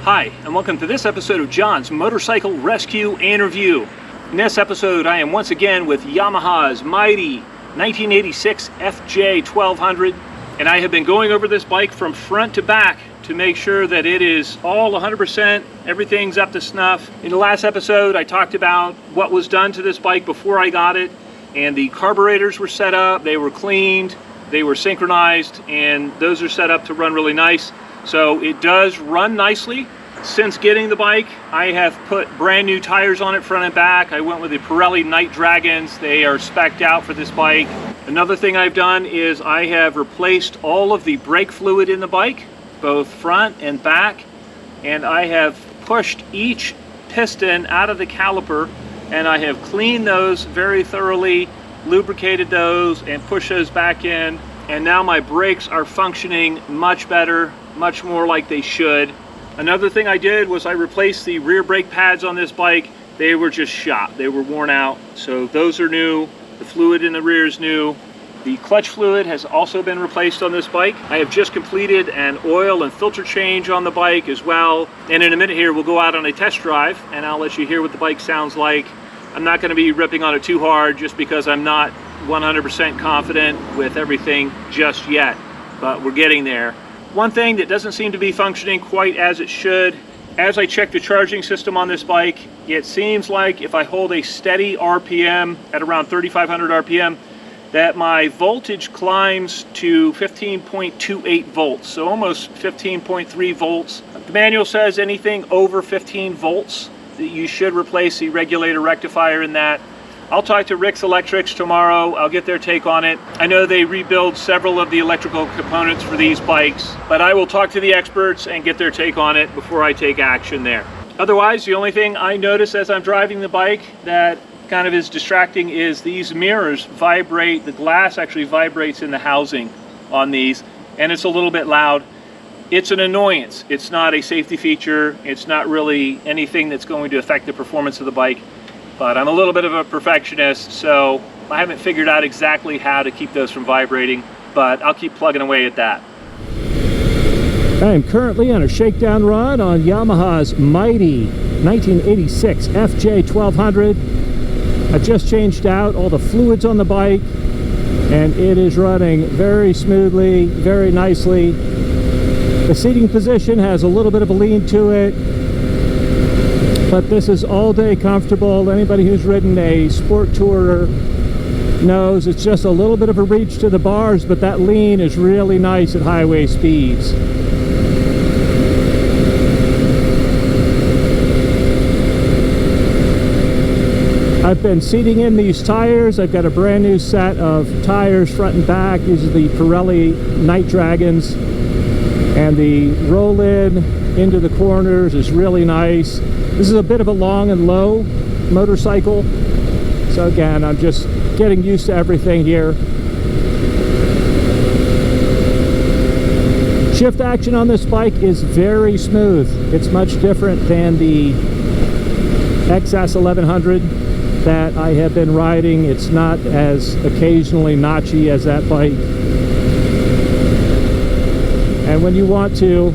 Hi, and welcome to this episode of John's Motorcycle Rescue and Review. In this episode, I am once again with Yamaha's mighty 1986 FJ1200, and I have been going over this bike from front to back to make sure that it is all 100%, everything's up to snuff. In the last episode, I talked about what was done to this bike before I got it, and the carburetors were set up, they were cleaned, they were synchronized, and those are set up to run really nice. So it does run nicely. Since getting the bike, I have put brand new tires on it front and back. I went with the Pirelli Night Dragons. They are spec'd out for this bike. Another thing I've done is I have replaced all of the brake fluid in the bike, both front and back, and I have pushed each piston out of the caliper, and I have cleaned those very thoroughly, lubricated those, and pushed those back in, and now my brakes are functioning much better, much more like they should. Another thing I did was I replaced the rear brake pads on this bike. They were just shot, they were worn out, so those are new. The fluid in the rear is new. The clutch fluid has also been replaced on this bike. I have just completed an oil and filter change on the bike as well, and in a minute here we'll go out on a test drive and I'll let you hear what the bike sounds like. I'm not going to be ripping on it too hard just because I'm not 100% confident with everything just yet, but we're getting there. One thing that doesn't seem to be functioning quite as it should, as I check the charging system on this bike, it seems like if I hold a steady RPM at around 3,500 RPM, that my voltage climbs to 15.28 volts, so almost 15.3 volts. The manual says anything over 15 volts, that you should replace the regulator rectifier in that. I'll talk to Rick's Electrics tomorrow. I'll get their take on it. I know they rebuild several of the electrical components for these bikes, but I will talk to the experts and get their take on it before I take action there. Otherwise, the only thing I notice as I'm driving the bike that kind of is distracting is these mirrors vibrate. The glass actually vibrates in the housing on these, and it's a little bit loud. It's an annoyance. It's not a safety feature. It's not really anything that's going to affect the performance of the bike. But I'm a little bit of a perfectionist, so I haven't figured out exactly how to keep those from vibrating, but I'll keep plugging away at that. I am currently on a shakedown run on Yamaha's mighty 1986 FJ1200. I just changed out all the fluids on the bike, and it is running very smoothly, very nicely. The seating position has a little bit of a lean to it, but this is all day comfortable. Anybody who's ridden a sport tourer knows it's just a little bit of a reach to the bars, but that lean is really nice at highway speeds. I've been seating in these tires. I've got a brand new set of tires front and back. These are the Pirelli Night Dragons, and the roll in into the corners is really nice. This is a bit of a long and low motorcycle, so again, I'm just getting used to everything here. Shift action on this bike is very smooth. It's much different than the XS1100 that I have been riding. It's not as occasionally notchy as that bike. And when you want to,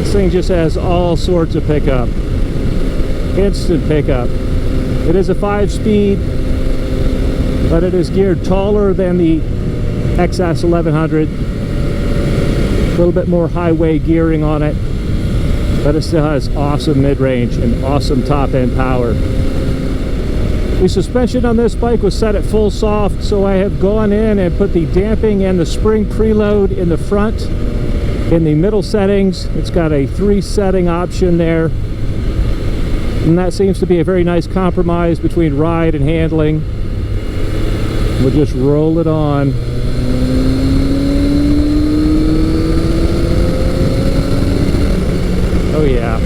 this thing just has all sorts of pickup. Instant pickup. It is a 5-speed, but it is geared taller than the XS1100. A little bit more highway gearing on it, but it still has awesome mid-range and awesome top-end power. The suspension on this bike was set at full soft, so I have gone in and put the damping and the spring preload in the front. In the middle settings, it's got a 3-setting option there, and that seems to be a very nice compromise between ride and handling. We'll just roll it on. Oh yeah.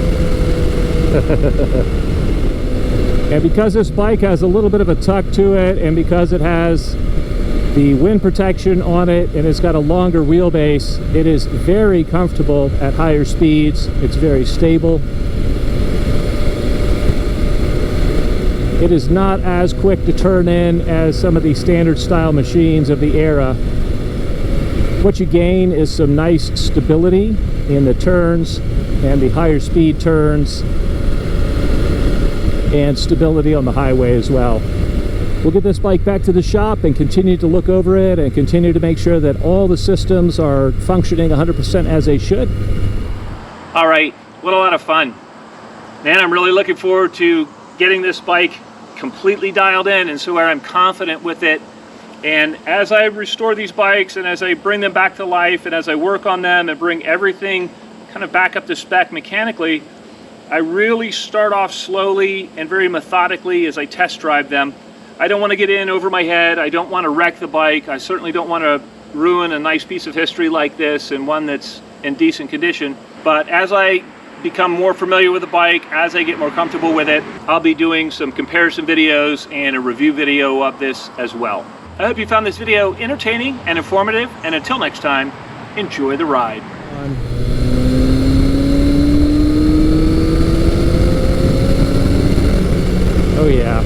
And because this bike has a little bit of a tuck to it, and because it has the wind protection on it, and it's got a longer wheelbase, it is very comfortable at higher speeds. It's very stable. It is not as quick to turn in as some of the standard style machines of the era, What you gain is some nice stability in the turns and the higher speed turns, and stability on the highway as well. We'll get this bike back to the shop and continue to look over it and continue to make sure that all the systems are functioning 100% as they should. All right, what a lot of fun. Man, I'm really looking forward to getting this bike completely dialed in and so where I'm confident with it. And as I restore these bikes and as I bring them back to life and as I work on them and bring everything kind of back up to spec mechanically, I really start off slowly and very methodically as I test drive them. I don't want to get in over my head. I don't want to wreck the bike. I certainly don't want to ruin a nice piece of history like this and one that's in decent condition. But as I become more familiar with the bike, as I get more comfortable with it, I'll be doing some comparison videos and a review video of this as well. I hope you found this video entertaining and informative, and until next time, enjoy the ride. Oh yeah.